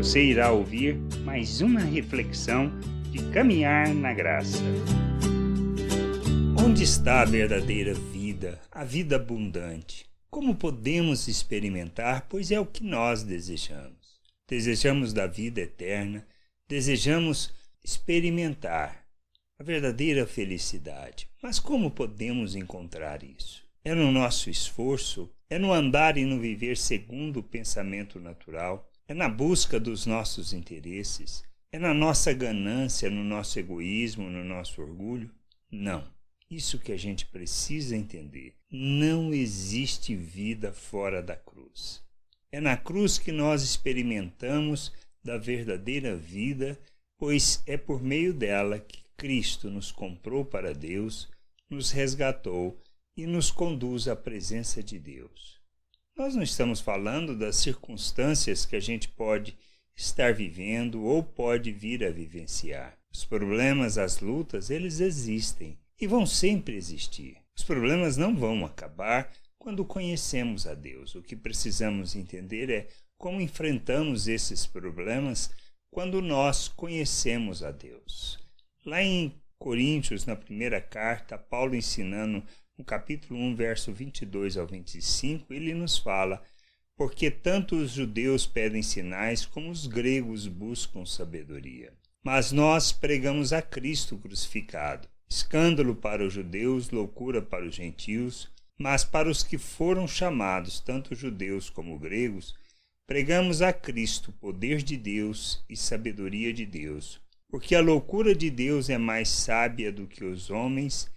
Você irá ouvir mais uma reflexão de caminhar na graça. Onde está a verdadeira vida, a vida abundante? Como podemos experimentar, pois é o que nós desejamos. Desejamos da vida eterna, desejamos experimentar a verdadeira felicidade. Mas como podemos encontrar isso? É no nosso esforço? É no andar e no viver segundo o pensamento natural? É na busca dos nossos interesses? É na nossa ganância, no nosso egoísmo, no nosso orgulho? Não. Isso que a gente precisa entender. Não existe vida fora da cruz. É na cruz que nós experimentamos da verdadeira vida, pois é por meio dela que Cristo nos comprou para Deus, nos resgatou e nos conduz à presença de Deus. Nós não estamos falando das circunstâncias que a gente pode estar vivendo ou pode vir a vivenciar. Os problemas, as lutas, eles existem e vão sempre existir. Os problemas não vão acabar quando conhecemos a Deus. O que precisamos entender é como enfrentamos esses problemas quando nós conhecemos a Deus. Lá em Coríntios, na primeira carta, Paulo ensinando no capítulo 1, verso 22 ao 25, ele nos fala: porque tanto os judeus pedem sinais como os gregos buscam sabedoria. Mas nós pregamos a Cristo crucificado, escândalo para os judeus, loucura para os gentios, mas para os que foram chamados, tanto judeus como gregos, pregamos a Cristo, poder de Deus e sabedoria de Deus, porque a loucura de Deus é mais sábia do que os homens,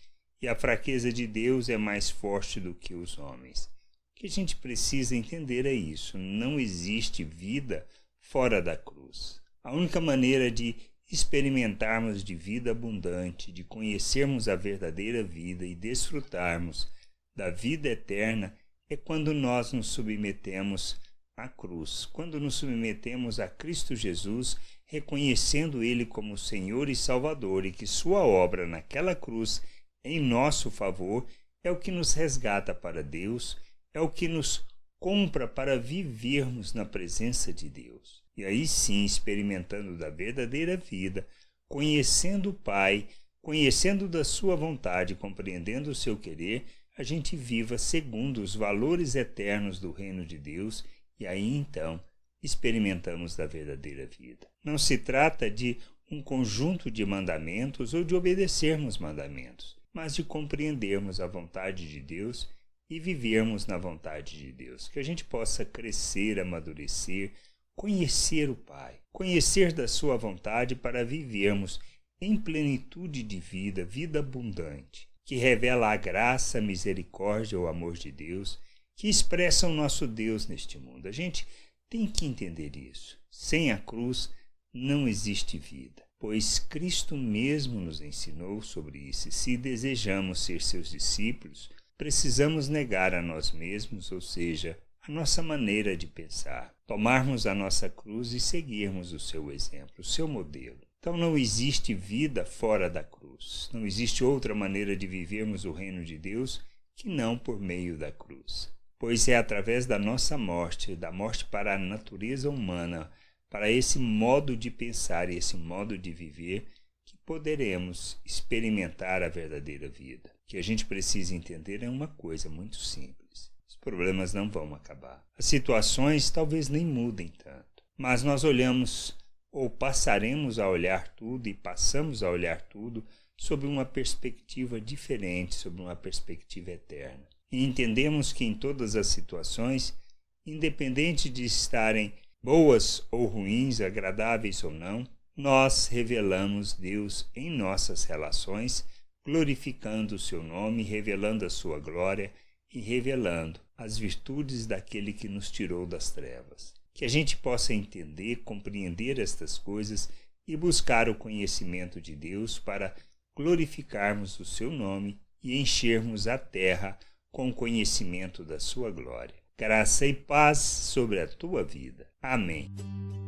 e a fraqueza de Deus é mais forte do que os homens. O que a gente precisa entender é isso. Não existe vida fora da cruz. A única maneira de experimentarmos de vida abundante, de conhecermos a verdadeira vida e desfrutarmos da vida eterna é quando nós nos submetemos à cruz, quando nos submetemos a Cristo Jesus, reconhecendo Ele como Senhor e Salvador e que sua obra naquela cruz em nosso favor é o que nos resgata para Deus, é o que nos compra para vivermos na presença de Deus. E aí sim, experimentando da verdadeira vida, conhecendo o Pai, conhecendo da sua vontade, compreendendo o seu querer, a gente viva segundo os valores eternos do reino de Deus e aí então experimentamos da verdadeira vida. Não se trata de um conjunto de mandamentos ou de obedecermos mandamentos, mas de compreendermos a vontade de Deus e vivermos na vontade de Deus. Que a gente possa crescer, amadurecer, conhecer o Pai, conhecer da sua vontade para vivermos em plenitude de vida, vida abundante, que revela a graça, a misericórdia, o amor de Deus, que expressa o nosso Deus neste mundo. A gente tem que entender isso. Sem a cruz não existe vida, pois Cristo mesmo nos ensinou sobre isso. E se desejamos ser seus discípulos, precisamos negar a nós mesmos, ou seja, a nossa maneira de pensar, tomarmos a nossa cruz e seguirmos o seu exemplo, o seu modelo. Então não existe vida fora da cruz. Não existe outra maneira de vivermos o reino de Deus que não por meio da cruz. Pois é através da nossa morte, da morte para a natureza humana, para esse modo de pensar e esse modo de viver, que poderemos experimentar a verdadeira vida. O que a gente precisa entender é uma coisa muito simples. Os problemas não vão acabar. As situações talvez nem mudem tanto. Mas nós olhamos, ou passaremos a olhar tudo e passamos a olhar tudo sob uma perspectiva diferente, sob uma perspectiva eterna. E entendemos que em todas as situações, independente de estarem boas ou ruins, agradáveis ou não, nós revelamos Deus em nossas relações, glorificando o seu nome, revelando a sua glória e revelando as virtudes daquele que nos tirou das trevas. Que a gente possa entender, compreender estas coisas e buscar o conhecimento de Deus para glorificarmos o seu nome e enchermos a terra com o conhecimento da sua glória. Graça e paz sobre a tua vida. Amém.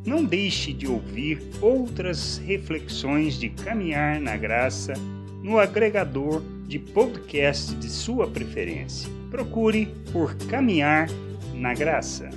Não deixe de ouvir outras reflexões de caminhar na graça no agregador de podcast de sua preferência. Procure por Caminhar na Graça.